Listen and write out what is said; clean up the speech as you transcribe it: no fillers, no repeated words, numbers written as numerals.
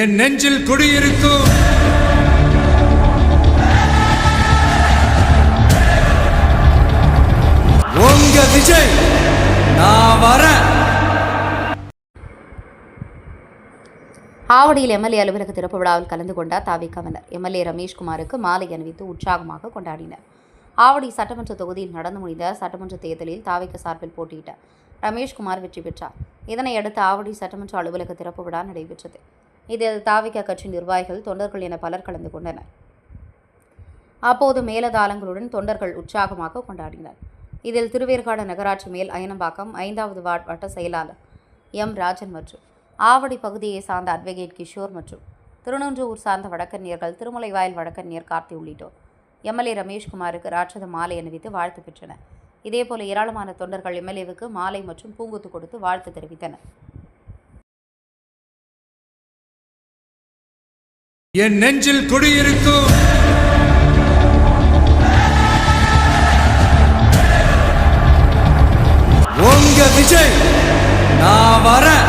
என் நெஞ்சில் குடியிருக்கும் உங்க விஜய் நான் வரேன். ஆவடியில் எம்எல்ஏ அலுவலக திறப்பு விழாவில் கலந்து கொண்டார் தாவிகவினர். எம்எல்ஏ ரமேஷ்குமாருக்கு மாலை அணிவித்து உற்சாகமாக கொண்டாடினர். ஆவடி சட்டமன்ற தொகுதியில் நடந்து முடிந்த சட்டமன்ற தேர்தலில் தாவிக சார்பில் போட்டியிட்ட ரமேஷ்குமார் வெற்றி பெற்றார். இதனையடுத்து ஆவடி சட்டமன்ற அலுவலக திறப்பு விழா நடைபெற்றது. இதில் தாவிக கட்சி நிர்வாகிகள், தொண்டர்கள் என பலர் கலந்து கொண்டனர். அப்போது மேலதாளங்களுடன் தொண்டர்கள் உற்சாகமாக கொண்டாடினர். இதில் திருவேற்காடு நகராட்சி மேல் அயனம்பாக்கம் 5வது வார்டு வட்ட செயலாளர் எம் ராஜன் மற்றும் ஆவடி பகுதியை சார்ந்த அட்வொகேட் கிஷோர் மற்றும் திருநொன்றூர் சார்ந்த வழக்கறிஞர்கள், திருமலைவாயல் வழக்கறிஞர் கார்த்தி உள்ளிட்டோர் எம்எல்ஏ ரமேஷ்குமாருக்கு ராட்சத மாலை அணிவித்து வாழ்த்து பெற்றனர். இதேபோல ஏராளமான தொண்டர்கள் எம்எல்ஏவுக்கு மாலை மற்றும் பூங்கொத்து கொடுத்து வாழ்த்து தெரிவித்தனர். என் நெஞ்சில் குடியிருக்கும் உங்க விஜய் நான் வரேன்.